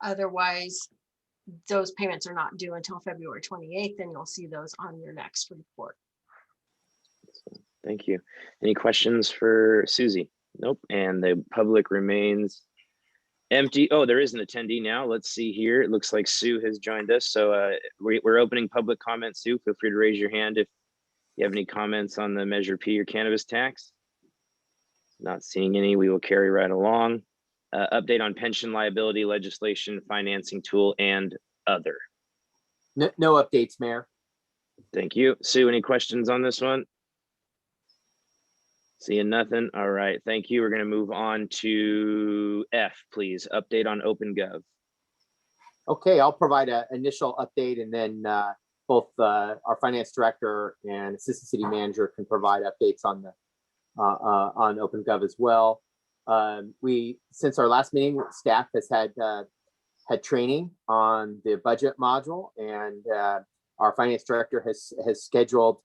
Otherwise, those payments are not due until February 28th, and you'll see those on your next report. Thank you. Any questions for Susie? Nope. And the public remains empty. Oh, there is an attendee now. Let's see here. It looks like Sue has joined us. So we're opening public comment. Sue, feel free to raise your hand if you have any comments on the Measure P or cannabis tax. Not seeing any, we will carry right along. Update on pension liability legislation, financing tool, and other. No updates, Mayor. Thank you. Sue, any questions on this one? Seeing nothing. All right, thank you. We're going to move on to F, please. Update on OpenGov. Okay, I'll provide an initial update, and then both our finance director and assistant city manager can provide updates on the on OpenGov as well. Since our last meeting, staff has had training on the budget module, and our finance director has scheduled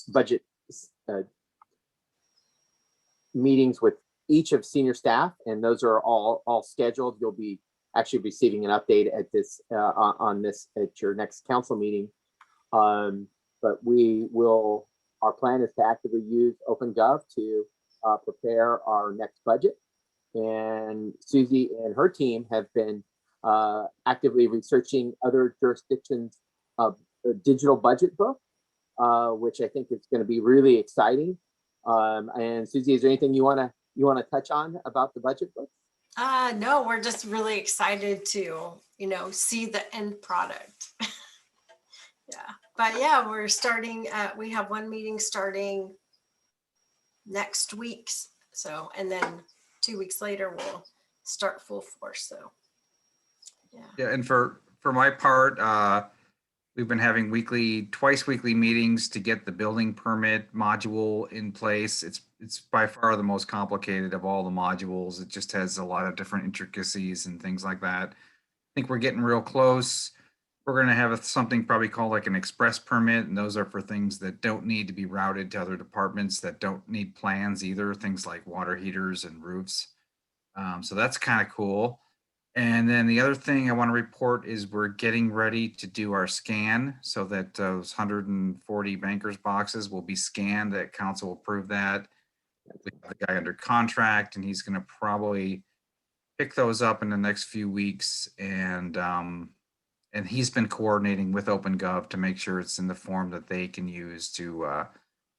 budget meetings with each of senior staff, and those are all scheduled. You'll be actually receiving an update at this on this at your next council meeting. But our plan is to actively use OpenGov to prepare our next budget. And Susie and her team have been actively researching other jurisdictions' digital budget book, which I think is going to be really exciting. And Susie, is there anything you want to touch on about the budget book? No, we're just really excited to, see the end product. Yeah, but yeah, we're starting, we have one meeting starting next week. So, and then 2 weeks later, we'll start full force. So, yeah. Yeah, and for my part, we've been having twice weekly meetings to get the building permit module in place. It's by far the most complicated of all the modules. It just has a lot of different intricacies and things like that. I think we're getting real close. We're going to have something probably called like an express permit, and those are for things that don't need to be routed to other departments that don't need plans either, things like water heaters and roofs. So that's kind of cool. And then the other thing I want to report is we're getting ready to do our scan so that those 140 bankers boxes will be scanned. That council will approve that. We have the guy under contract, and he's going to probably pick those up in the next few weeks. And he's been coordinating with OpenGov to make sure it's in the form that they can use to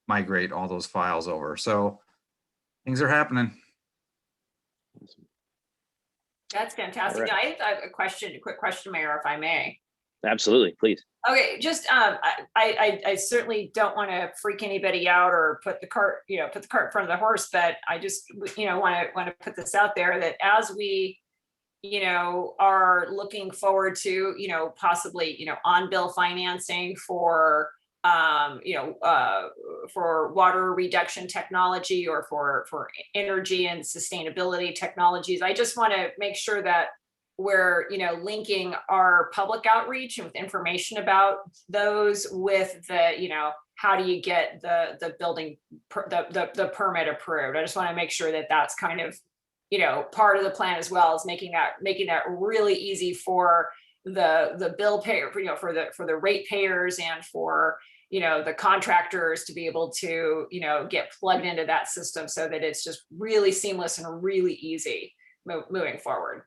migrate all those files over. So things are happening. That's fantastic. Right. I have a quick question, Mayor, if I may. Absolutely, please. Okay, just I certainly don't want to freak anybody out or put the cart in front of the horse, but I just want to put this out there that as we are looking forward to possibly on bill financing for for water reduction technology or for energy and sustainability technologies. I just want to make sure that we're linking our public outreach with information about those with the how do you get the building the permit approved. I just want to make sure that that's kind of part of the plan, as well as making that really easy for the bill payer, for the rate payers and for the contractors to be able to get plugged into that system, so that it's just really seamless and really easy moving forward.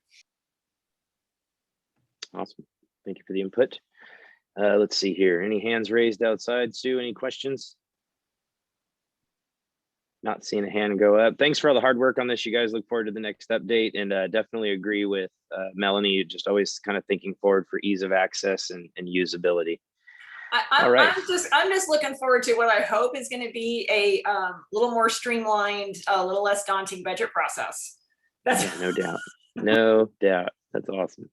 Awesome. Thank you for the input. Let's see here. Any hands raised outside? Sue, any questions? Not seeing a hand go up. Thanks for all the hard work on this. You guys, look forward to the next update, and definitely agree with Melanie. Just always kind of thinking forward for ease of access and usability. All right. I'm just looking forward to what I hope is going to be a little more streamlined, a little less daunting budget process. No doubt. No doubt. That's awesome.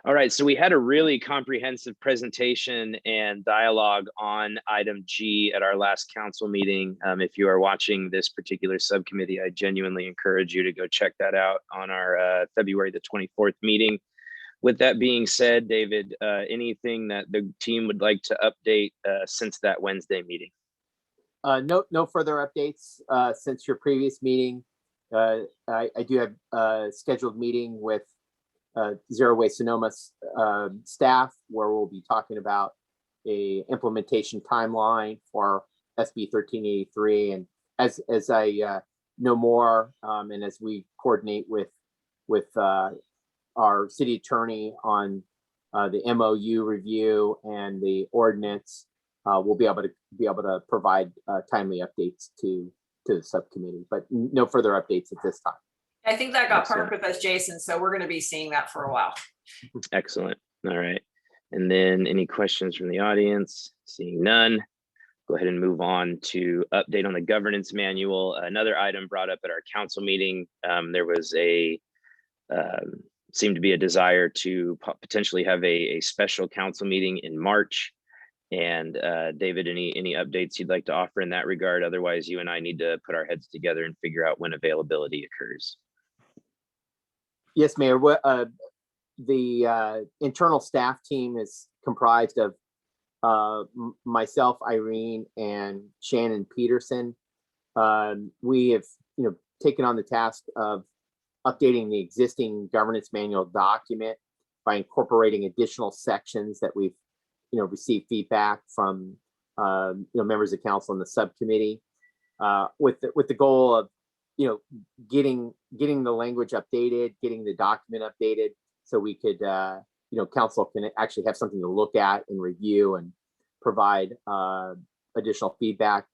All right, so we had a really comprehensive presentation and dialogue on item G at our last council meeting. If you are watching this particular subcommittee, I genuinely encourage you to go check that out on our February the 24th meeting. With that being said, David, anything that the team would like to update since that Wednesday meeting? No further updates since your previous meeting. I do have a scheduled meeting with Zero Waste Sonoma staff, where we'll be talking about a implementation timeline for SB 1383. And as I know more, and as we coordinate with our city attorney on the MOU review and the ordinance, we'll be able to provide timely updates to the subcommittee, but no further updates at this time. I think that got Excellent. parked with us, Jason, so we're going to be seeing that for a while. Excellent. All right. And then any questions from the audience? Seeing none, go ahead and move on to update on the governance manual. Another item brought up at our council meeting. There was seemed to be a desire to potentially have a special council meeting in March. And David, any updates you'd like to offer in that regard? Otherwise, you and I need to put our heads together and figure out when availability occurs. Yes, Mayor. The internal staff team is comprised of myself, Irene, and Shannon Peterson. We have, taken on the task of updating the existing governance manual document by incorporating additional sections that we've, received feedback from, members of council and the subcommittee, with the goal of, getting the language updated, getting the document updated, so we could, council can actually have something to look at and review and provide additional feedback.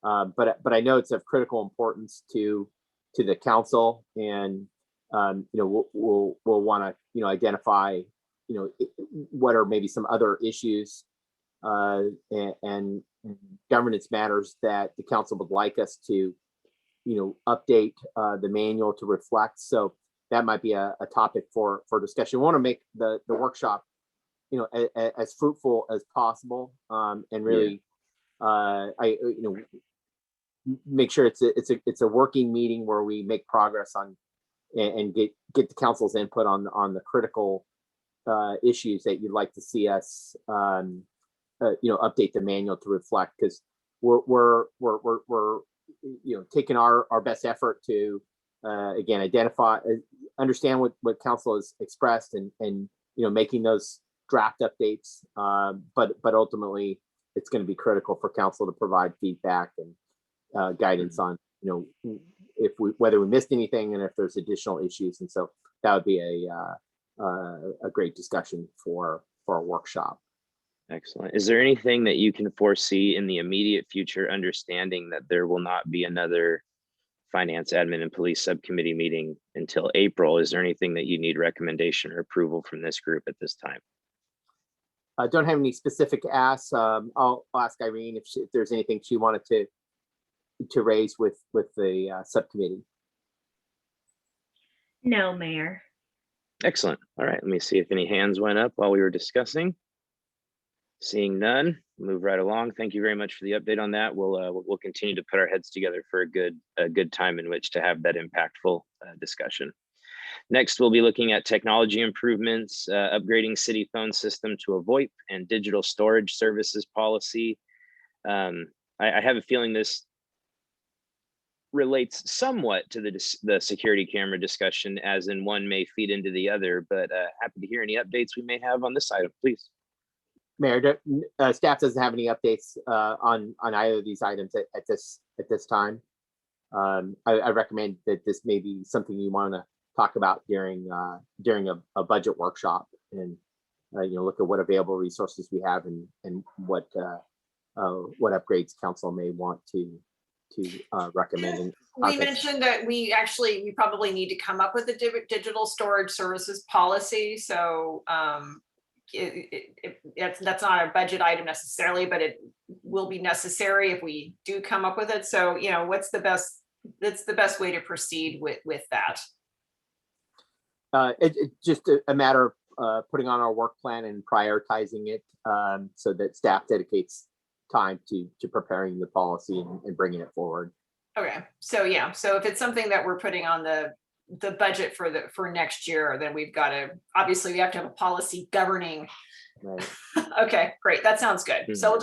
But I know it's of critical importance to the council, and we'll want to identify what are maybe some other issues and governance matters that the council would like us to update the manual to reflect. So that might be a topic for discussion. We want to make the workshop as fruitful as possible, and really make sure it's a working meeting where we make progress on and get the council's input on the critical issues that you'd like to see us update the manual to reflect, because we're taking our best effort to again identify, understand what council has expressed, and making those draft updates, but ultimately it's going to be critical for council to provide feedback and guidance on whether we missed anything and if there's additional issues. And so that would be a great discussion for a workshop. Excellent. Is there anything that you can foresee in the immediate future, understanding that there will not be another finance, admin, and police subcommittee meeting until April? Is there anything that you need recommendation or approval from this group at this time? I don't have any specific asks. I'll ask Irene if there's anything she wanted to raise with the subcommittee. No, Mayor. Excellent. All right, let me see if any hands went up while we were discussing. Seeing none, move right along. Thank you very much for the update on that. We'll continue to put our heads together for a good time in which to have that impactful discussion. Next, we'll be looking at technology improvements, upgrading city phone system to a VoIP and digital storage services policy. I have a feeling this relates somewhat to the security camera discussion, as in one may feed into the other, but happy to hear any updates we may have on this item, please. Mayor, staff doesn't have any updates on either of these items at this time. I recommend that this may be something you want to talk about during a budget workshop, and look at what available resources we have and what upgrades council may want to recommend. We mentioned that we probably need to come up with a digital storage services policy. So that's not a budget item necessarily, but it will be necessary if we do come up with it. So that's the best way to proceed with that. It's just a matter of putting on our work plan and prioritizing it, so that staff dedicates time to preparing the policy and bringing it forward. Okay, so if it's something that we're putting on the budget for next year, then we have to have a policy governing. Right. Okay, great, that sounds good. So we'll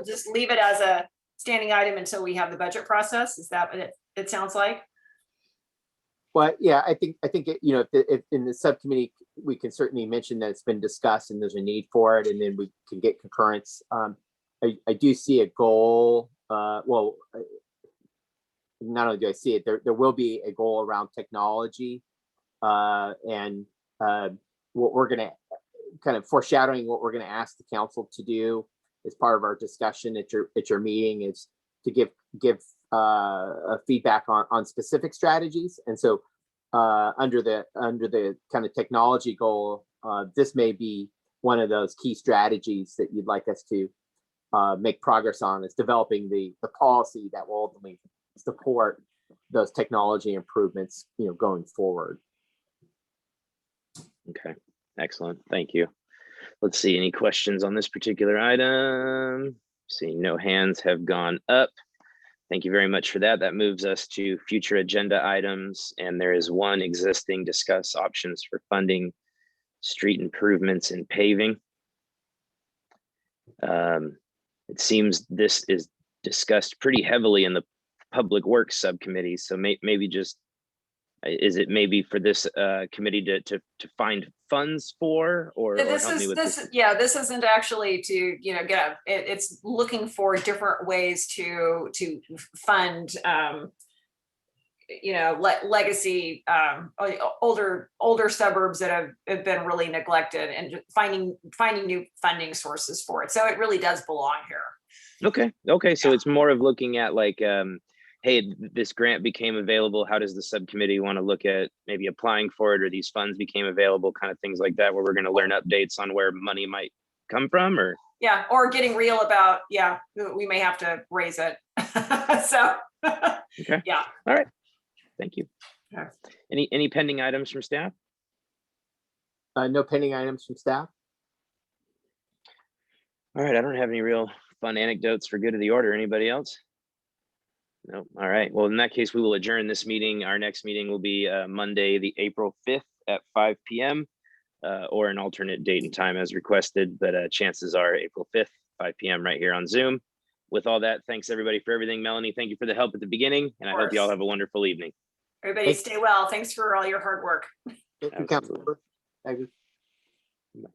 just leave it as a standing item until we have the budget process. Is that what it sounds like? But yeah, I think if in the subcommittee we can certainly mention that it's been discussed and there's a need for it, and then we can get concurrence. I do see a goal. Well, not only do I see it, there will be a goal around technology, and what we're going to kind of foreshadowing what we're going to ask the council to do as part of our discussion at your meeting is to give feedback on specific strategies. And so under the kind of technology goal, this may be one of those key strategies that you'd like us to make progress on, is developing the policy that will ultimately support those technology improvements, going forward. Okay, excellent. Thank you. Let's see, any questions on this particular item? Seeing no hands have gone up. Thank you very much for that. That moves us to future agenda items. And there is one existing: discuss options for funding street improvements and paving. It seems this is discussed pretty heavily in the Public Works Subcommittee. So maybe just, is it maybe for this committee to find funds for, or This help me with this? Yeah, this isn't actually to, it's looking for different ways to fund, legacy, older suburbs that have been really neglected, and just finding new funding sources for it. So it really does belong here. Okay. So it's more of looking at like, hey, this grant became available. How does the subcommittee want to look at maybe applying for it, or these funds became available, kind of things like that, where we're going to learn updates on where money might come from, or? Yeah, or getting real about, we may have to raise it. So, okay. Yeah. All right. Thank you. Okay. Any pending items from staff? No pending items from staff. All right. I don't have any real fun anecdotes for good of the order. Anybody else? No. All right. Well, in that case, we will adjourn this meeting. Our next meeting will be Monday, the April 5th at 5 p.m. Or an alternate date and time as requested, but chances are April 5th, 5 p.m. right here on Zoom. With all that, thanks everybody for everything. Melanie, thank you for the help at the beginning, and I hope you all have a wonderful evening. Everybody stay well. Thanks for all your hard work. Thank you, Councilmember. Thank you.